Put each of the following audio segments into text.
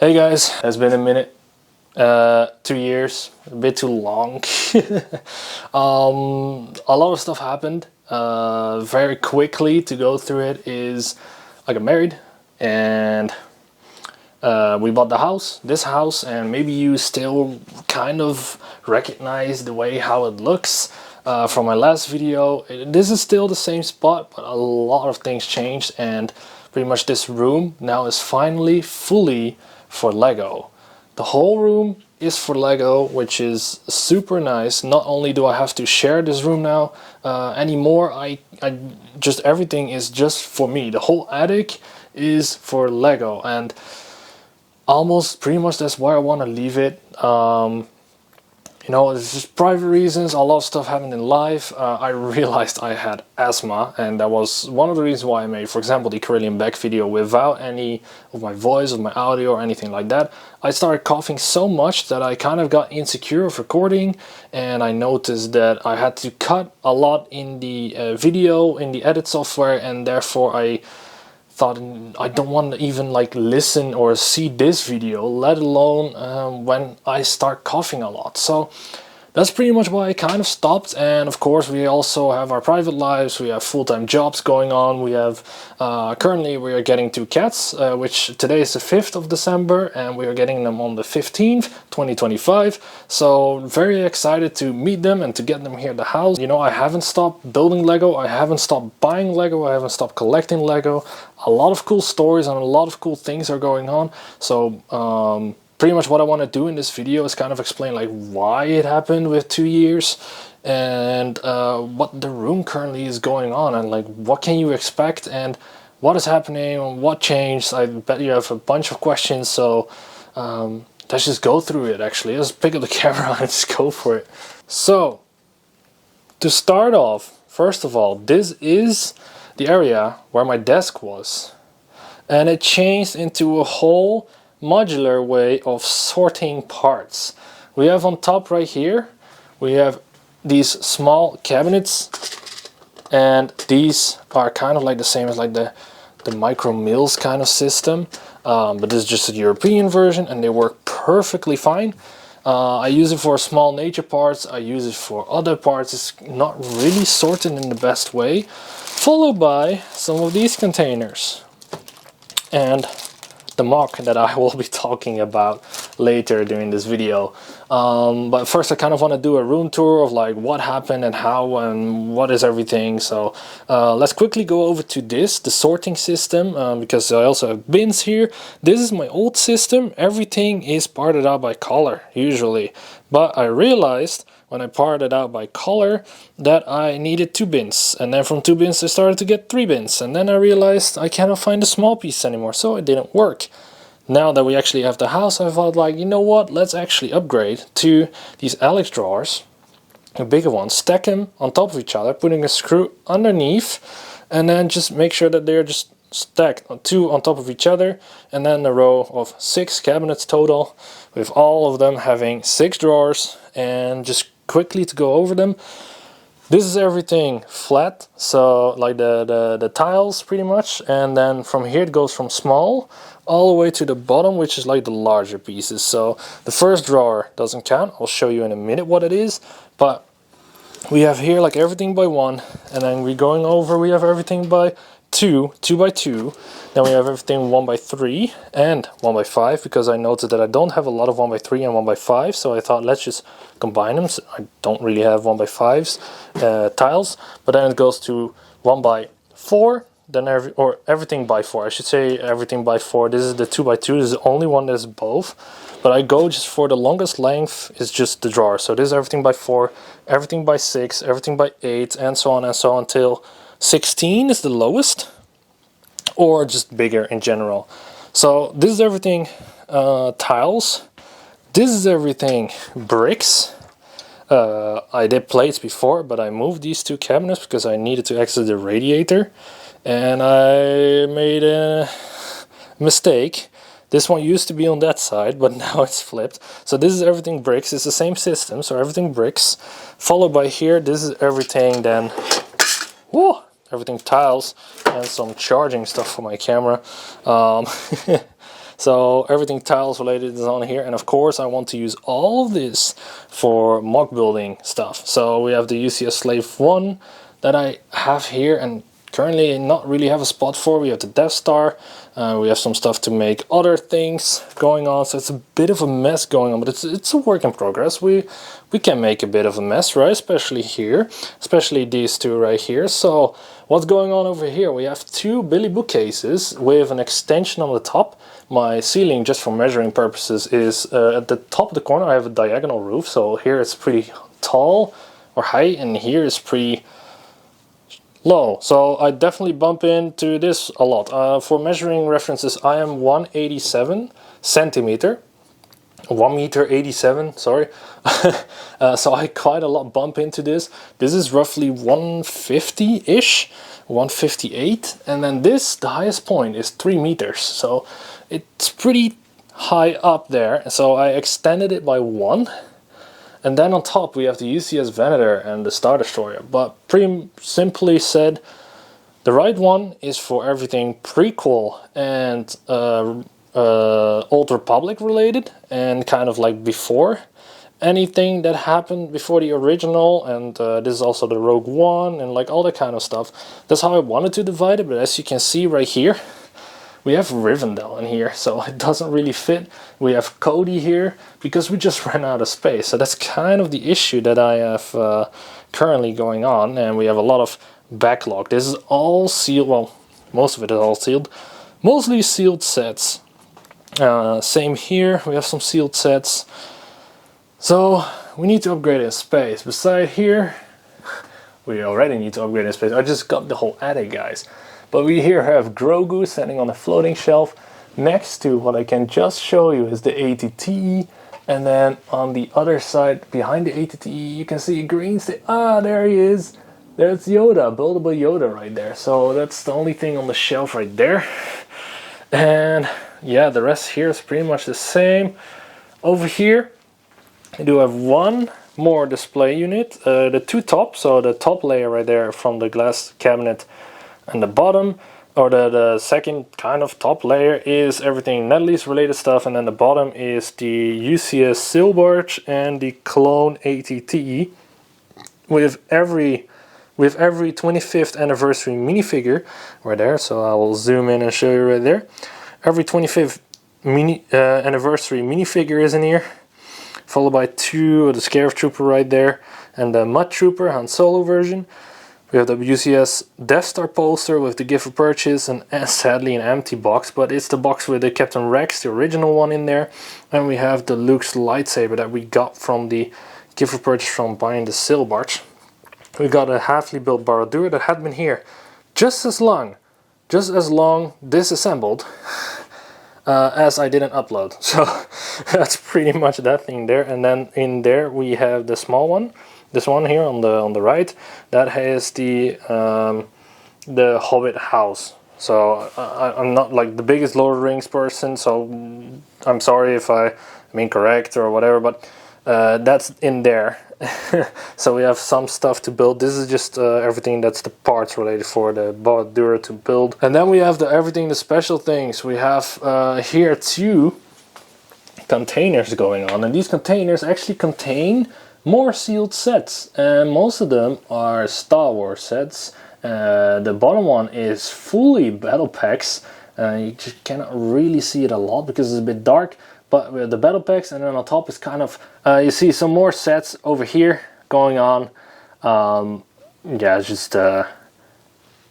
Hey guys, it's been a minute, 2 years, a bit too long. A lot of stuff happened. Very quickly to go through it is I got married and we bought this house, and maybe you still kind of recognize the way how it looks from my last video. This is still the same spot, but a lot of things changed, and pretty much this room now is finally fully for Lego. The whole room is for Lego, which is super nice. Not only do I have to share this room now anymore, I just everything is just for me. The whole attic is for Lego, and almost pretty much that's where I want to leave it. You know, it's just private reasons. A lot of stuff happened in life. I realized I had asthma, and that was one of the reasons why I made, for example, the Carillion back video without any of my voice, of my audio or anything like that. I started coughing so much that I kind of got insecure of recording, and I noticed that I had to cut a lot in the video, in the edit software, and therefore I thought I don't want to even like listen or see this video, let alone when I start coughing a lot. So that's pretty much why I kind of stopped. And of course we also have our private lives, we have full-time jobs going on, we have currently we are getting 2 cats, which today is the 5th of December and we are getting them on the 15th 2025. So very excited to meet them and to get them here at the house. You know, I haven't stopped building Lego, I haven't stopped buying Lego, I haven't stopped collecting Lego. A lot of cool stories and a lot of cool things are going on. So pretty much what I want to do in this video is kind of explain like why it happened with 2 years and what the room currently is going on, and like what can you expect and what is happening and what changed. I bet you have a bunch of questions, so let's just go through it. Actually, let's pick up the camera and just go for it. So to start off, first of all, this is the area where my desk was, and it changed into a whole modular way of sorting parts. We have on top right here, we have these small cabinets, and these are kind of like the same as like the micro mills kind of system, but this is just a European version and they work perfectly fine. I use it for small nature parts, I use it for other parts. It's not really sorted in the best way. Followed by some of these containers and the MOC that I will be talking about later during this video. But first I kind of want to do a room tour of like what happened and how and what is everything. So let's quickly go over to the sorting system, because I also have bins here. This is my old system. Everything is parted out by color usually, but I realized when I parted out by color that I needed 2 bins, and then from 2 bins I started to get 3 bins, and then I realized I cannot find the small piece anymore, so it didn't work. Now that we actually have the house, I thought like, you know what, let's actually upgrade to these Alex drawers, the bigger ones, stack them on top of each other, putting a screw underneath, and then just make sure that they're just stacked 2 on top of each other, and then a row of 6 cabinets total, with all of them having 6 drawers. And just quickly to go over them, this is everything flat, so like the tiles pretty much, and then from here it goes from small all the way to the bottom, which is like the larger pieces. So the first drawer doesn't count, I'll show you in a minute what it is, but we have here like everything by 1, and then we're going over, we have everything by 2 by 2, then we have everything 1 by 3 and 1 by 5, because I noticed that I don't have a lot of 1 by 3 and 1 by 5, so I thought let's just combine them. So I don't really have 1 by 5s tiles, but then it goes to 1 by 4, then everything by 4, I should say everything by 4. This is the 2 by 2, this is the only one that's both, but I go just for the longest length is just the drawer. So this is everything by 4, everything by 6, everything by 8, and so on until 16 is the lowest, or just bigger in general. So this is everything tiles, this is everything bricks. I did plates before, but I moved these 2 cabinets because I needed to access the radiator, and I made a mistake. This one used to be on that side, but now it's flipped. So this is everything bricks, it's the same system, so everything bricks. Followed by here, this is everything then, whoa, everything tiles, and some charging stuff for my camera. So everything tiles related is on here, and of course I want to use all of this for mock building stuff. So we have the UCS Slave 1 that I have here and currently not really have a spot for. We have the Death Star, we have some stuff to make other things going on, so it's a bit of a mess going on, but it's a work in progress. We can make a bit of a mess, right? Especially here, especially these two right here. So what's going on over here? We have two Billy bookcases with an extension on the top. My ceiling, just for measuring purposes, is at the top of the corner. I have a diagonal roof, so here it's pretty tall or high, and here is pretty low. So I definitely bump into this a lot. For measuring references, I am 187 centimeter. 1 meter 87, sorry. So I quite a lot bump into this. This is roughly 150-ish, 158, and then this, the highest point, is 3 meters. So it's pretty high up there. So I extended it by 1. And then on top we have the UCS Venator and the Star Destroyer. But pretty simply said, the right one is for everything prequel and Old Republic related, and kind of like before anything that happened before the original, and this is also the Rogue One and like all that kind of stuff. That's how I wanted to divide it, but as you can see right here, we have Rivendell in here, so it doesn't really fit. We have Cody here because we just ran out of space, so that's kind of the issue that I have currently going on, and we have a lot of backlog. This is all sealed, well, most of it is all sealed, mostly sealed sets. Same here, we have some sealed sets. So we need to upgrade in space. Beside here, we already need to upgrade in space. I just got the whole attic, guys. But we here have Grogu standing on a floating shelf. Next to what I can just show you is the ATTE. And then on the other side, behind the ATTE, you can see a green stick. Ah, there he is. There's Yoda, buildable Yoda right there. So that's the only thing on the shelf right there. And yeah, the rest here is pretty much the same. Over here, I do have one more display unit. The two top, so the top layer right there from the glass cabinet, and the bottom, or the second kind of top layer, is everything Netley's related stuff, and then the bottom is the UCS Silbarge and the Clone ATTE with every 25th anniversary minifigure right there. So I will zoom in and show you right there. Every 25th anniversary minifigure is in here, followed by two of the Scarif Trooper right there, and the Mud Trooper Han Solo version. We have the UCS Death Star poster with the gift for purchase, and sadly an empty box, but it's the box with the Captain Rex, the original one, in there. And we have the Luke's lightsaber that we got from the gift for purchase from buying the Silbarge. We got a halfly built Barad-dûr that had been here just as long disassembled as I didn't upload. So that's pretty much that thing there. And then in there we have the small one. This one here on the right, that has the Hobbit house. So I'm not like the biggest Lord of the Rings person, so I'm sorry if I'm incorrect or whatever, but that's in there. So we have some stuff to build. This is just everything that's the parts related for the Barad-dûr to build. And then we have the special things. We have here two containers going on, and these containers actually contain more sealed sets, and most of them are Star Wars sets. The bottom one is fully battle packs. You just cannot really see it a lot because it's a bit dark, but we have the battle packs, and then on top is kind of you see some more sets over here going on. Yeah, it's just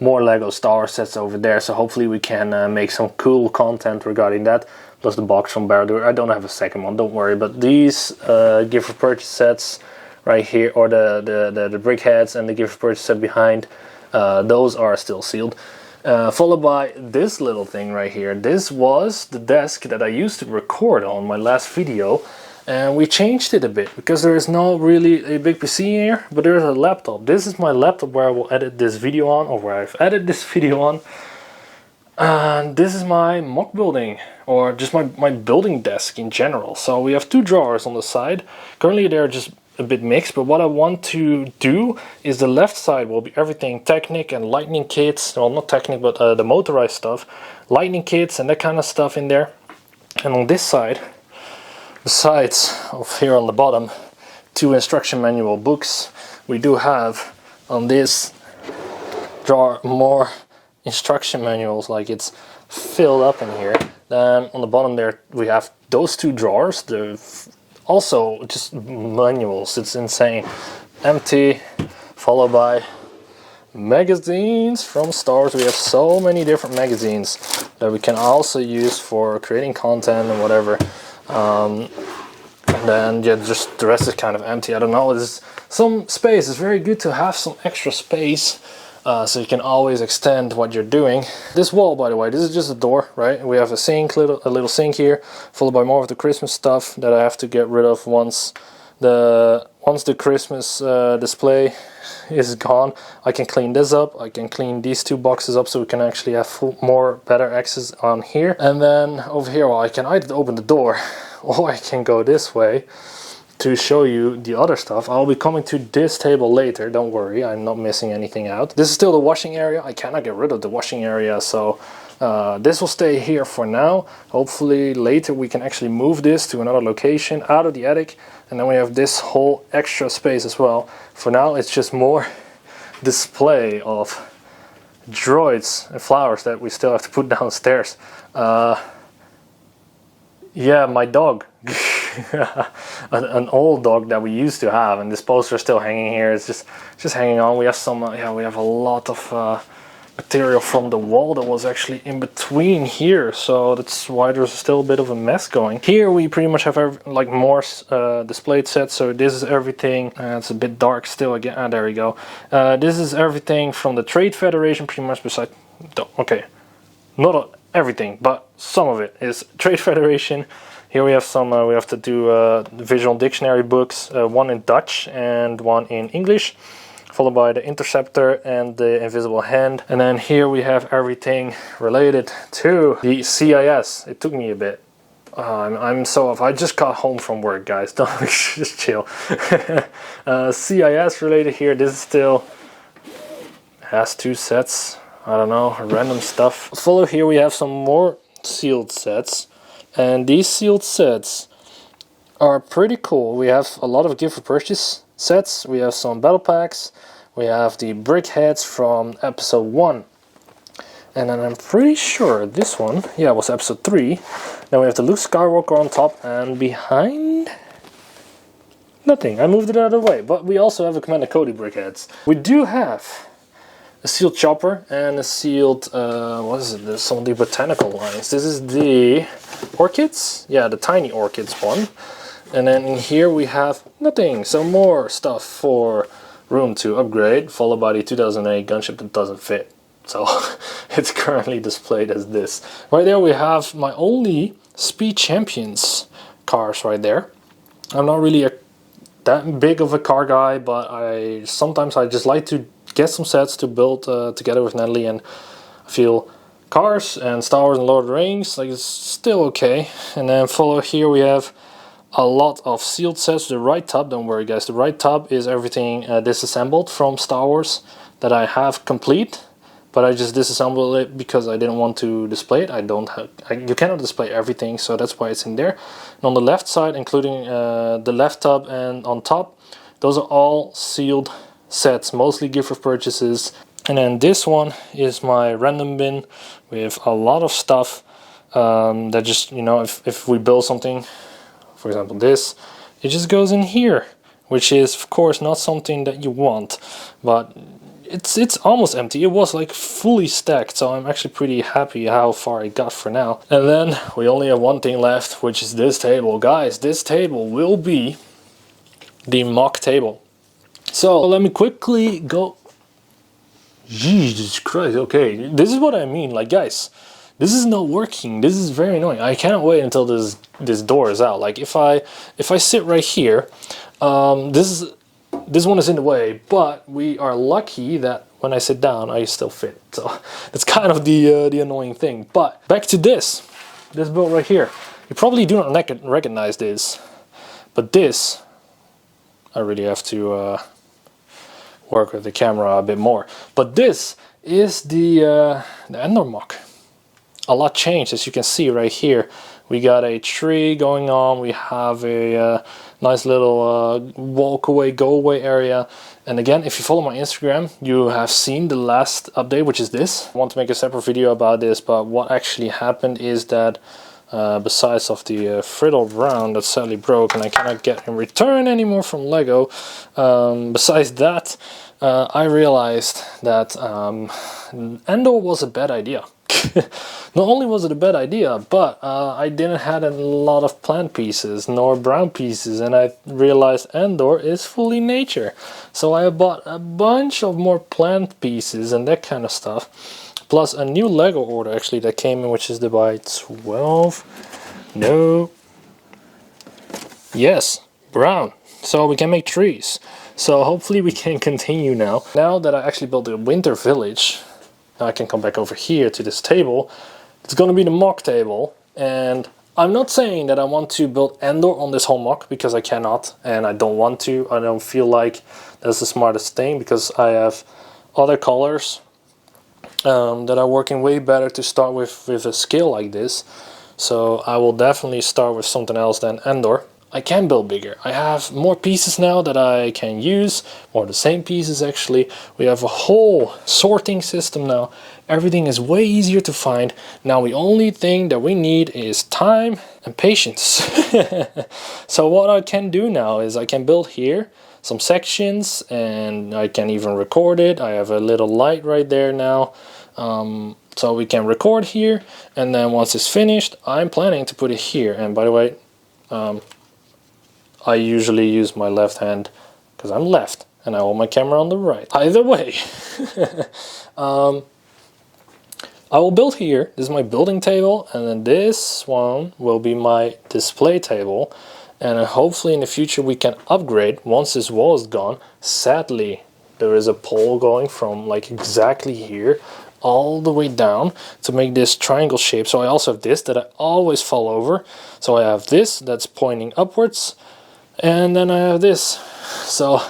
more Lego Star Wars sets over there, so hopefully we can make some cool content regarding that. Plus the box from Barad-dûr. I don't have a second one, don't worry, but these gift for purchase sets right here, or the brick heads and the gift for purchase set behind, those are still sealed. Followed by this little thing right here. This was the desk that I used to record on my last video, and we changed it a bit because there is no really a big PC here, but there's a laptop. This is my laptop where I will edit this video on, or where I've edited this video on. And this is my mock building, or just my building desk in general. So we have two drawers on the side. Currently they're just a bit mixed, but what I want to do is the left side will be everything Technic and Lightning kits. Well, not Technic, but the motorized stuff. Lightning kits and that kind of stuff in there. And on this side, besides of here on the bottom, 2 instruction manual books, we do have on this drawer more instruction manuals, like it's filled up in here. Then on the bottom there we have those 2 drawers. They're also just manuals. It's insane. Empty, followed by magazines from Star Wars. We have so many different magazines that we can also use for creating content and whatever. And then yeah, just the rest is kind of empty. I don't know, there's some space. It's very good to have some extra space, so you can always extend what you're doing. This wall, by the way, this is just a door, right? We have a sink, a little sink here, followed by more of the Christmas stuff that I have to get rid of once the Christmas display is gone. I can clean this up, I can clean these 2 boxes up, so we can actually have better access on here. And then over here, well, I can either open the door or I can go this way to show you the other stuff. I'll be coming to this table later, don't worry, I'm not missing anything out. This is still the washing area. I cannot get rid of the washing area, so this will stay here for now. Hopefully later we can actually move this to another location out of the attic, and then we have this whole extra space as well. For now it's just more display of droids and flowers that we still have to put downstairs. Yeah, my dog. An old dog that we used to have, and this poster is still hanging here. It's just hanging on. We have some we have a lot of material from the wall that was actually in between here, so that's why there's still a bit of a mess going. Here we pretty much have like more displayed sets, so this is everything. It's a bit dark still again. There we go. This is everything from the Trade Federation, pretty much. Besides, okay, not everything, but some of it is Trade Federation. Here we have some, we have to do visual dictionary books, one in Dutch and one in English, followed by the Interceptor and the Invisible Hand. And then here we have everything related to the CIS. It took me a bit. I'm so off. I just got home from work, guys. Don't just chill. CIS related here. This is still has 2 sets. I don't know, random stuff. Follow here we have some more sealed sets. And these sealed sets are pretty cool. We have a lot of gift for purchase sets. We have some battle packs. We have the brick heads from episode 1. And then I'm pretty sure this one, yeah, was episode 3. Then we have the Luke Skywalker on top, and behind, nothing. I moved it out of the way. But we also have a Commander Cody brick heads. We do have a sealed chopper and a sealed, what is it, some of the botanical lines. This is the orchids, yeah, the tiny orchids one. And then in here we have nothing, so more stuff for room to upgrade, followed by the 2008 gunship that doesn't fit. So it's currently displayed as this. Right there we have my only Speed Champions cars right there. I'm not really that big of a car guy, but sometimes I just like to get some sets to build together with Natalie, and I feel cars and Star Wars and Lord of the Rings, like, it's still okay. And then follow here we have a lot of sealed sets. The right tub, don't worry guys, the right tub is everything disassembled from Star Wars that I have complete, but I just disassembled it because I didn't want to display it. You cannot display everything, so that's why it's in there. And on the left side, including the left tub and on top, those are all sealed sets, mostly gift of purchases. And then this one is my random bin with a lot of stuff that just, you know, if we build something, for example this, it just goes in here, which is of course not something that you want, but it's almost empty. It was like fully stacked, so I'm actually pretty happy how far it got for now. And then we only have one thing left, which is this table. Guys, this table will be the mock table. So let me quickly go. Jesus Christ, okay, this is what I mean, like, guys, this is not working. This is very annoying. I cannot wait until this door is out. Like, if I sit right here, this one is in the way, but we are lucky that when I sit down I still fit. So that's kind of the annoying thing. But back to this build right here. You probably do not recognize this, but this I really have to work with the camera a bit more. But this is the Endor MOC. A lot changed, as you can see right here. We got a tree going on. We have a nice little walk away, go away area. And again, if you follow my Instagram, you have seen the last update, which is this. I want to make a separate video about this, but what actually happened is that besides of the Friddle Brown that sadly broke and I cannot get in return anymore from Lego, besides that, I realized that Endor was a bad idea. Not only was it a bad idea, but I didn't have a lot of plant pieces nor brown pieces, and I realized Endor is fully nature. So I bought a bunch of more plant pieces and that kind of stuff, plus a new Lego order actually that came in, which is the by 12, no, yes, brown. So we can make trees. So hopefully we can continue now. Now that I actually built a winter village, I can come back over here to this table. It's going to be the MOC table, and I'm not saying that I want to build Endor on this whole MOC, because I cannot and I don't want to. I don't feel like that's the smartest thing, because I have other colors that are working way better to start with a scale like this. So I will definitely start with something else than Endor. I can build bigger. I have more pieces now that I can use, or the same pieces actually. We have a whole sorting system now. Everything is way easier to find. Now the only thing that we need is time and patience. So what I can do now is I can build here some sections, and I can even record it. I have a little light right there now. So we can record here, and then once it's finished, I'm planning to put it here. And by the way, I usually use my left hand because I'm left and I hold my camera on the right. Either way, I will build here. This is my building table, and then this one will be my display table. And hopefully in the future we can upgrade once this wall is gone. Sadly, there is a pole going from like exactly here all the way down to make this triangle shape. So I also have this that I always fall over. So I have this that's pointing upwards, and then I have this. So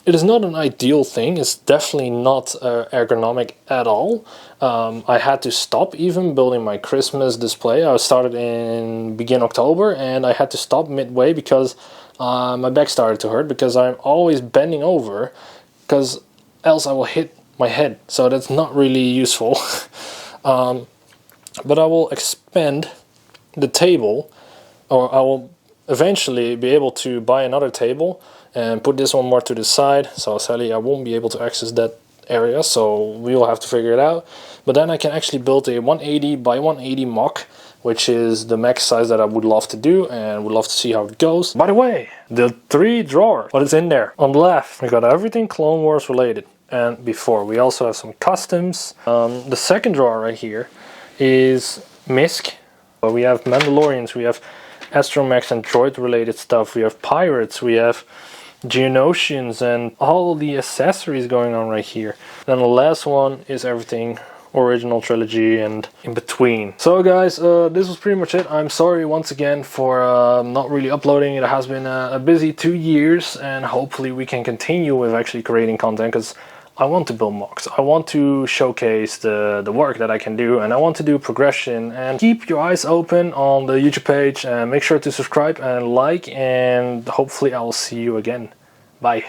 it is not an ideal thing. It's definitely not ergonomic at all. I had to stop even building my Christmas display. I started in begin October, and I had to stop midway because my back started to hurt, because I'm always bending over, because else I will hit my head. So that's not really useful. But I will expand the table, or I will eventually be able to buy another table and put this one more to the side. So sadly I won't be able to access that area, so we will have to figure it out. But then I can actually build a 180 by 180 MOC, which is the max size that I would love to do, and would love to see how it goes. By the way, the 3 drawers, what is in there? On the left we got everything Clone Wars related, and before we also have some customs. The second drawer right here is MISC. We have Mandalorians, we have Astromechs and droid related stuff, we have pirates, we have Geonosians, and all the accessories going on right here. Then the last one is everything original trilogy and in between. So guys, this was pretty much it. I'm sorry once again for not really uploading. It has been a busy 2 years, and hopefully we can continue with actually creating content, because I want to build MOCs. I want to showcase the work that I can do, and I want to do progression. And keep your eyes open on the YouTube page, and make sure to subscribe and like, and hopefully I will see you again. Bye.